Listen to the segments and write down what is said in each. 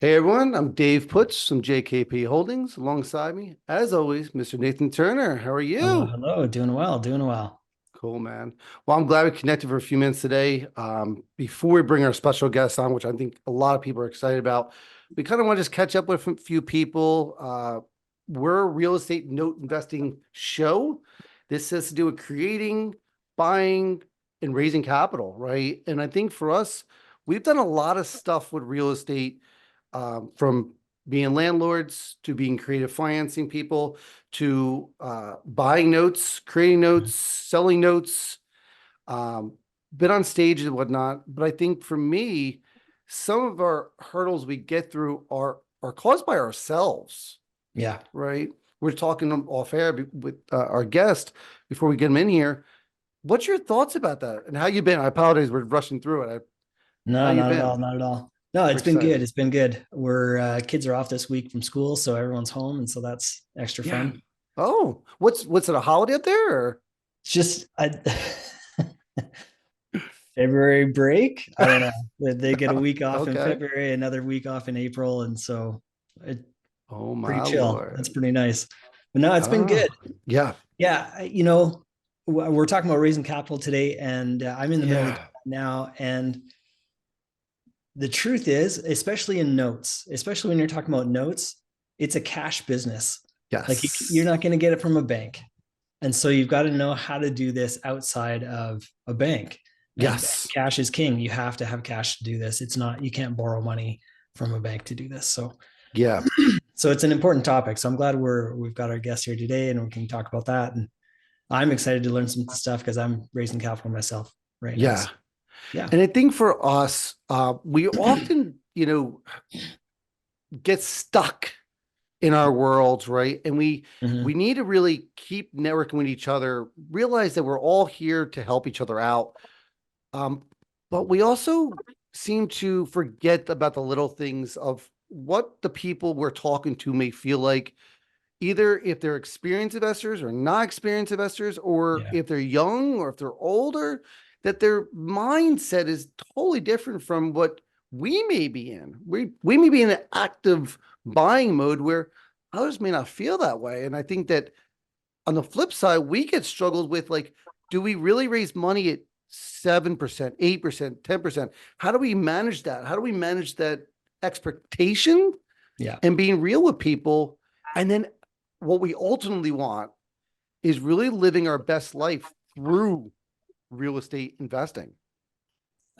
Hey everyone, I'm Dave Putz from JKP Holdings. Alongside me, as always, Mr. Nathan Turner. How are Hello, you? hello. Doing well, doing well. Cool, man. Well, I'm glad we connected for a few minutes today. Before we bring our special guest on, which I think a lot of people are excited about, we kind of want to just catch up with a few people. We're a real estate note investing show. This has to do with creating, buying, and raising capital, right? And I think for us, we've done a lot of stuff with real estate, from being landlords to being creative financing people to buying notes, creating notes, selling notes, um, been on stage and whatnot. But I think for me, some of our hurdles we get through are caused by ourselves, Yeah. right? We're talking off air with our guest before we get him in here. What's your thoughts about that and how you been? I apologize, we're rushing through it. How No, you not at all, been? not at all. No, We're it's been excited. good. It's been good. We're kids are off this week from school, so everyone's home, and so that's extra Yeah. fun. Oh, what's it, a holiday up there? Or? It's just February break. I don't know. They get a week off in Okay. February, another week off in April, and so it Oh pretty my chill. That's Lord. pretty nice. But no, it's been Oh, good. yeah. Yeah, we're talking about raising capital today, and I'm in the middle of Yeah. doing that now, and the truth is, especially in notes, especially when you're talking about notes, it's a cash business. Like you're Yes. not going to get it from a bank. And so you've got to know how to do this outside of a bank. And Yes. cash is king. You have to have cash to do this. It's not, you can't borrow money from a bank to do this. Yeah. So it's an important topic. So I'm glad we've got our guest here today and we can talk about that. And I'm excited to learn some stuff because I'm raising capital myself right now. Yeah. So yeah. And I think for us, we often, get stuck in our worlds, right? And we Mhm. need to really keep networking with each other, realize that we're all here to help each other out. Um, but we also seem to forget about the little things of what the people we're talking to may feel like, either if they're experienced investors or not experienced investors, or Yeah. if they're young or if they're older, that their mindset is totally different from what we may be in. We may be in an active buying mode where others may not feel that way. And I think that on the flip side, we get struggled with, like, do we really raise money at 7%, 8%, 10%? How do we manage that? How do we manage that expectation Yeah. and being real with people? And then what we ultimately want is really living our best life through real estate investing.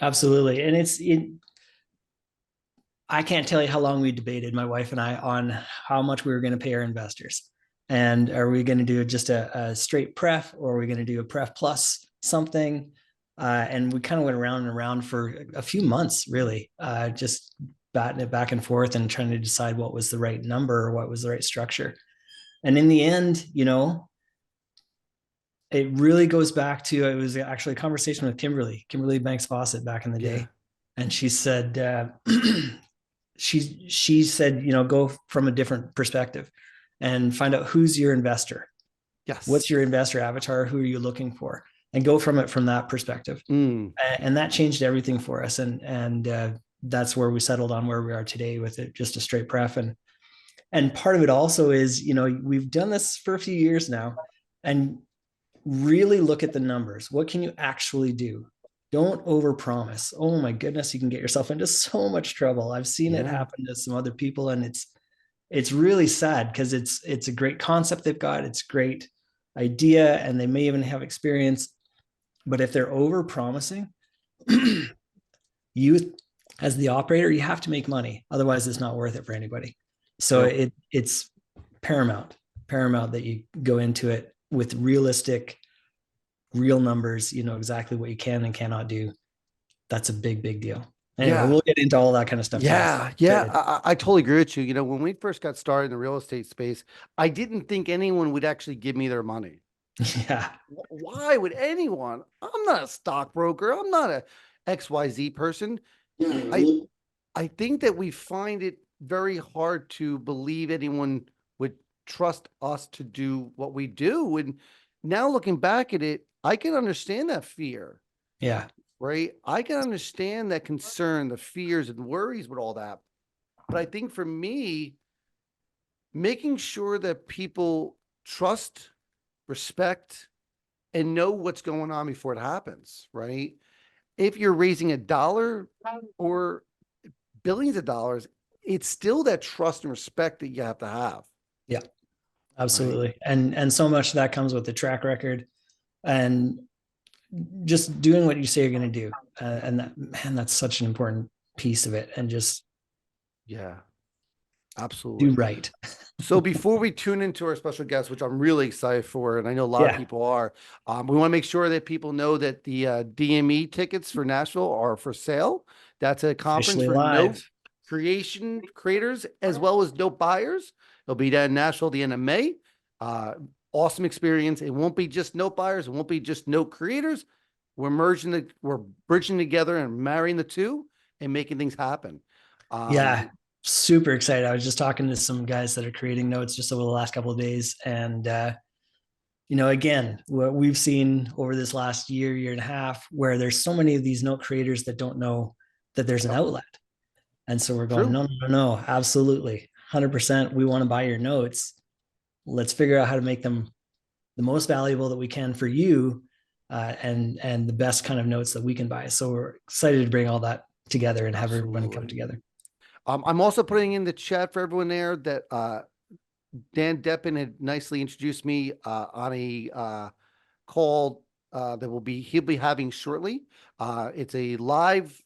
Absolutely. And I can't tell you how long we debated, my wife and I, on how much we were going to pay our investors. And are we going to do just a straight pref, or are we going to do a pref plus something? And we kind of went around and around for a few months, really, just batting it back and forth and trying to decide what was the right number or what was the right structure. And in the end, it really goes back to, it was actually a conversation with Kimberly Banks Fawcett back in the Yeah. day. And she said, she said, go from a different perspective and find out who's your investor. What's Yes. your investor avatar? Who are you looking for? And go from it from that perspective. Mm. And that changed everything for us. And that's where we settled on where we are today with it, just a straight pref. And part of it also is, we've done this for a few years now, and really look at the numbers. What can you actually do? Don't overpromise. Oh my goodness, you can get yourself into so much trouble. I've seen it Yeah. happen to some other people, and it's really sad because it's a great concept they've got. It's a great idea, and they may even have experience. But if they're over promising, you, as the operator, you have to make money. Otherwise, it's not worth it for anybody. So Yep. it's paramount that you go into it with realistic, real numbers. You know exactly what you can and cannot do. That's a big deal. Anyway, Yeah. we'll get into all that kind of stuff today. So Yeah. Yeah. I totally agree with you. When we first got started in the real estate space, I didn't think anyone would actually give me their money. yeah, Why would anyone? I'm not a stockbroker. I'm not a XYZ person. I I think that we find it very hard to believe anyone would trust us to do what we do. And now looking back at it, I can understand that fear, yeah, right? I can understand that concern, the fears and worries with all that. But I think for me, making sure that people trust, respect, and know what's going on before it happens, right? If you're raising $1 or billions of dollars, it's still that trust and respect that you have to have, Yeah, right? absolutely. And so much of that comes with the track record and just doing what you say you're going to do. And that, man, that's such an important piece of it. And just Yeah, do absolutely. right. So before we tune into our special guest, which I'm really excited for, and I know a lot of Yeah, people are, we want to make sure that people know that the DME tickets for Nashville are for sale. That's a conference officially for note live. creation creators as well as note buyers. It'll be down in Nashville at the end of May. Uh, awesome experience. It won't be just note buyers. It won't be just note creators. We're bridging together and marrying the two and making things happen. Um, Yeah, super excited. I was just talking to some guys that are creating notes just over the last couple of days. And, again, what we've seen over this last year, year and a half, where there's so many of these note creators that don't know that there's an yep, outlet. And so we're going, true. no, no, no, no, absolutely. 100%. We want to buy your notes. Let's figure out how to make them the most valuable that we can for you, and the best kind of notes that we can buy. So we're excited to bring all that together and have everybody come Absolutely. together. I'm also putting in the chat for everyone there that Dan Deppin had nicely introduced me on a call that he'll be having shortly. It's a live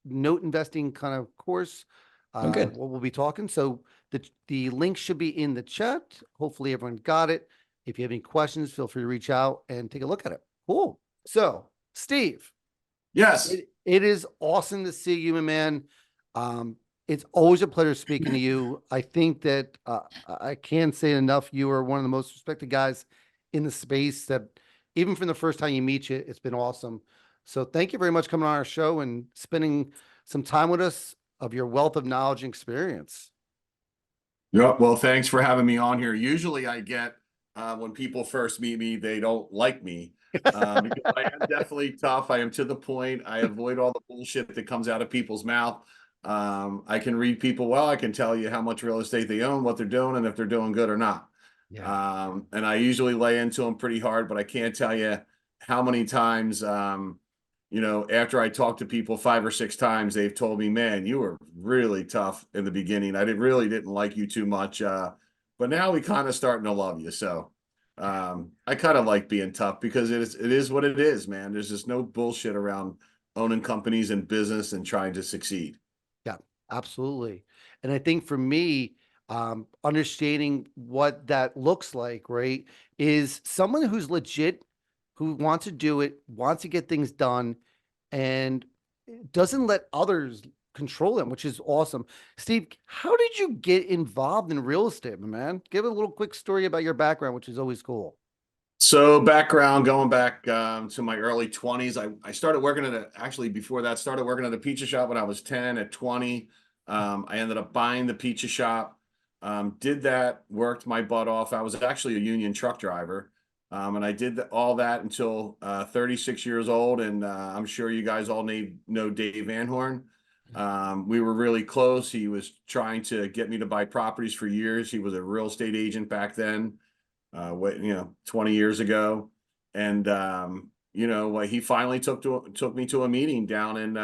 note investing kind of course. Oh, good. What we'll be talking. So the link should be in the chat. Hopefully everyone got it. If you have any questions, feel free to reach out and take a look at it. Cool. So, Steve, Yes. it is awesome to see you, my man. Um, it's always a pleasure speaking to you. I think that I can't say enough. You are one of the most respected guys in the space that even from the first time you meet you, it's been awesome. So thank you very much coming on our show and spending some time with us of your wealth of knowledge and experience. Yep. Well, thanks for having me on here. Usually I get when people first meet me, they don't like me because I am definitely tough. I am to the point. I avoid all the bullshit that comes out of people's mouth. I can read people well. I can tell you how much real estate they own, what they're doing, and if they're doing good or not. Yeah. And I usually lay into them pretty hard, but I can't tell you how many times after I talked to people 5 or 6 times, they've told me, man, you were really tough in the beginning. I didn't like you too much. But now we kind of starting to love you. So I kind of like being tough because it is what it is, man. There's just no bullshit around owning companies and business and trying to succeed. Yeah, absolutely. And I think for me, understanding what that looks like, right, is someone who's legit, who wants to do it, wants to get things done, and doesn't let others control them, which is awesome. Steve, how did you get involved in real estate, my man? Give a little quick story about your background, which is always cool. So background, going back to my early 20s, I started working actually before that, started working at a pizza shop when I was 10. At 20, I ended up buying the pizza shop, did that, worked my butt off. I was actually a union truck driver. And I did all that until 36 years old. And I'm sure you guys all know Dave Van Horn. We were really close. He was trying to get me to buy properties for years. He was a real estate agent back then, 20 years ago. And, he finally took me to a meeting down in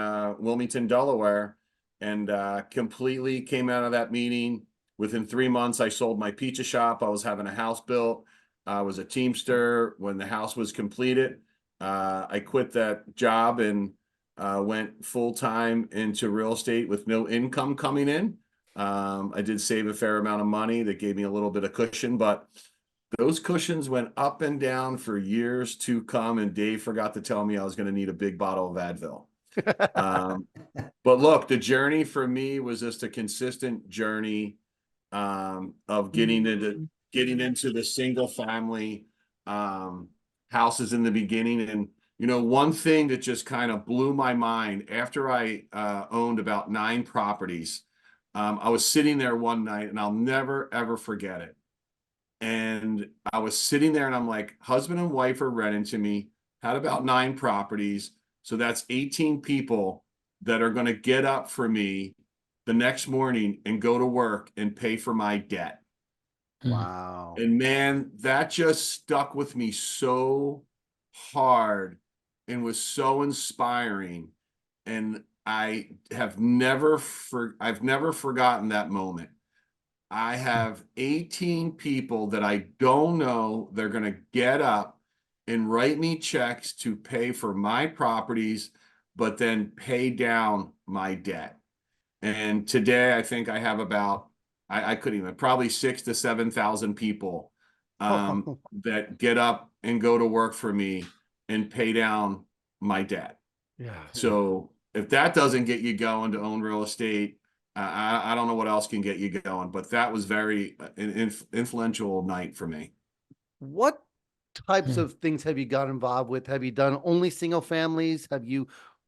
Wilmington, Delaware, and completely came out of that meeting. Within 3 months, I sold my pizza shop. I was having a house built. I was a Teamster. When the house was completed, I quit that job and went full time into real estate with no income coming in. I did save a fair amount of money that gave me a little bit of cushion, but those cushions went up and down for years to come. And Dave forgot to tell me I was going to need a big bottle of Advil. But look, the journey for me was just a consistent journey of getting into the single family houses in the beginning. And one thing that just kind of blew my mind after I owned about 9 properties, I was sitting there one night, and I'll never ever forget it. And I was sitting there, and I'm like, husband and wife are renting to me, had about 9 properties, so that's 18 people that are going to get up for me the next morning and go to work and pay for my debt. Wow. And man, that just stuck with me so hard and was so inspiring. And I've never forgotten that moment. I have 18 people that I don't know. They're going to get up and write me checks to pay for my properties, but then pay down my debt. And today I think I have about, I couldn't even, probably 6,000 to 7,000 people that get up and go to work for me and pay down my debt. Yeah. So if that doesn't get you going to own real estate, I don't know what else can get you going, but that was very influential night for me. What types of things have you got involved with? Have you done only single families?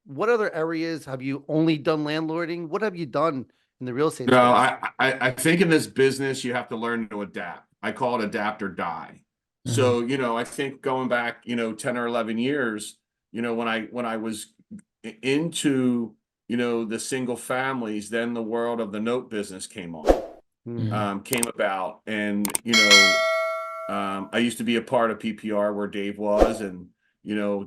What other areas have you only done landlording? What have you done in the real estate No, space? I think in this business, you have to learn to adapt. I call it adapt or die. So, I think going back, 10 or 11 years, when I was into, the single families, then the world of the note business came about. And, I used to be a part of PPR where Dave was, and,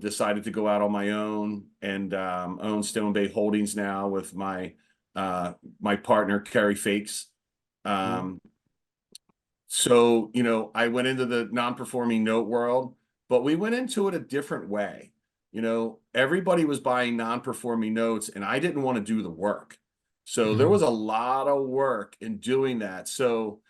decided to go out on my own and own Stone Bay Holdings now with my partner, Kerry Fakes. So, I went into the non-performing note world, but we went into it a different way. Everybody was buying non-performing notes and I didn't want to do the work. So there was a lot of work in doing that. So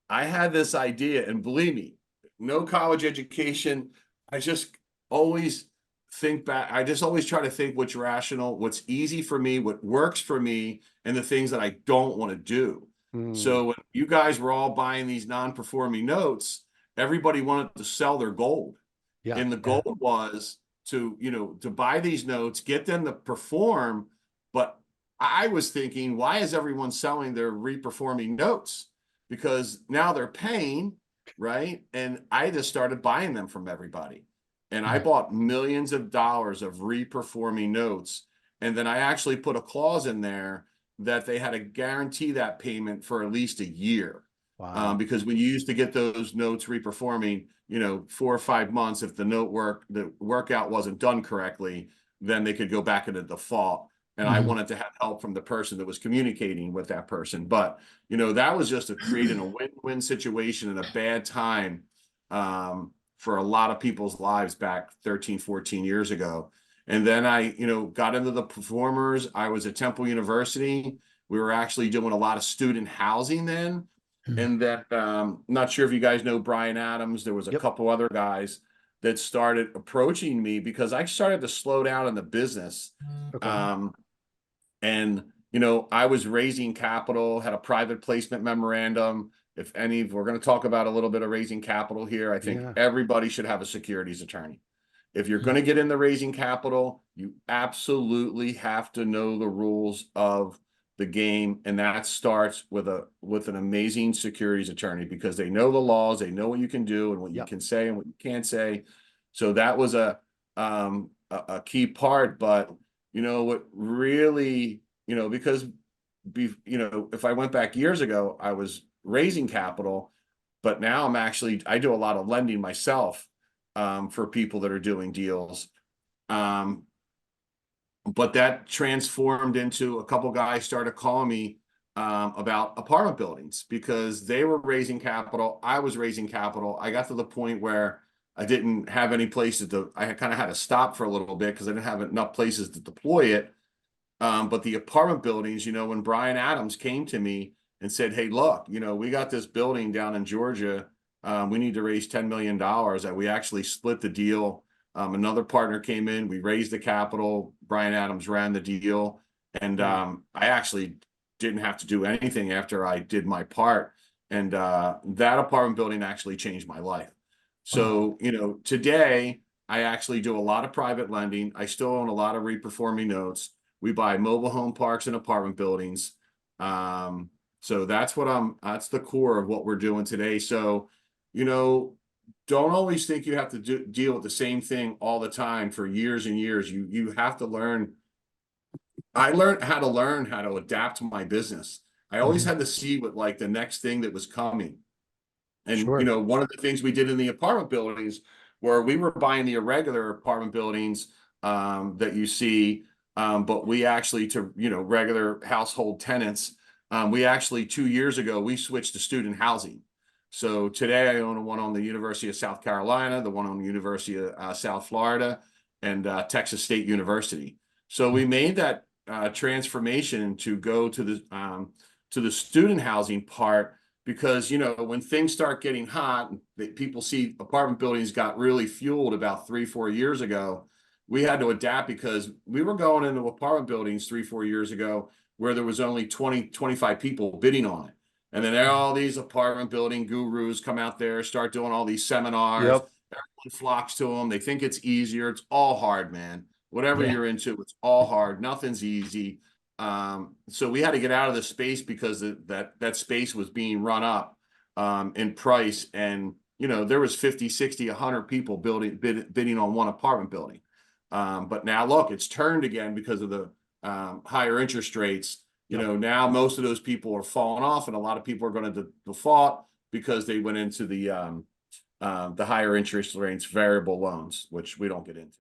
I had this idea, and believe me, no college education. I just always think back. I just always try to think what's rational, what's easy for me, what works for me, and the things that I don't want to do. So when you guys were all buying these non-performing notes, everybody wanted to sell their gold. Yeah. And the goal was to buy these notes, get them to perform. But I was thinking, why is everyone selling their reperforming notes? Because now they're paying, right? And I just started buying them from everybody. And I bought millions of dollars of reperforming notes. And then I actually put a clause in there that they had to guarantee that payment for at least a year. Wow. Because when you used to get those notes reperforming, 4 or 5 months, if the workout wasn't done correctly, then they could go back into default. And I wanted to have help from the person that was communicating with that person. But, that was just creating a win-win situation in a bad time for a lot of people's lives back 13, 14 years ago. And then I, got into the performers. I was at Temple University. We were actually doing a lot of student housing then. And then, not sure if you guys know Brian Adams. There was a couple other guys that started approaching me because I started to slow down in the business. Okay. And, I was raising capital, had a private placement memorandum. We're going to talk about a little bit of raising capital here. I think everybody should have a securities attorney. If you're going to get into raising capital, you absolutely have to know the rules of the game. And that starts with an amazing securities attorney, because they know the laws, they know what you can do and what you can say and what you can't say. So that was a key part. But, what really, because, if I went back years ago, I was raising capital, but now I do a lot of lending myself for people that are doing deals. But that transformed into a couple guys started calling me about apartment buildings because they were raising capital. I was raising capital. I got to the point where I didn't have any places I kind of had to stop for a little bit because I didn't have enough places to deploy it. But the apartment buildings, when Brian Adams came to me and said, hey, look, we got this building down in Georgia. We need to raise $10 million. And we actually split the deal. Another partner came in, we raised the capital. Brian Adams ran the deal. And I actually didn't have to do anything after I did my part. And that apartment building actually changed my life. So, today I actually do a lot of private lending. I still own a lot of reperforming notes. We buy mobile home parks and apartment buildings. So that's the core of what we're doing today. So, don't always think you have to deal with the same thing all the time for years and years. You have to learn I learned how to adapt to my business. I always had to see what like the next thing that was coming. And Sure. one of the things we did in the apartment buildings where we were buying the irregular apartment buildings that you see, but we actually to regular household tenants. We actually 2 years ago we switched to student housing. So today I own one on the University of South Carolina, the one on the University of South Florida, and Texas State University. So we made that transformation to go to the student housing part because when things start getting hot, people see apartment buildings got really fueled about 3-4 years ago. We had to adapt because we were going into apartment buildings 3-4 years ago where there was only 20-25 people bidding on it. And then all these apartment building gurus come out there, start doing all these seminars. Yep. Everyone flocks to them. They think it's easier. It's all hard, man. Whatever Yeah. you're into, it's all hard. Nothing's easy. So we had to get out of the space because that space was being run up in price. And, there was 50, 60, 100 people bidding on one apartment building. But now look, it's turned again because of the higher interest rates. Now most of those people are falling off and a lot of people are going to default because they went into the higher interest rates, variable loans, which we don't get into.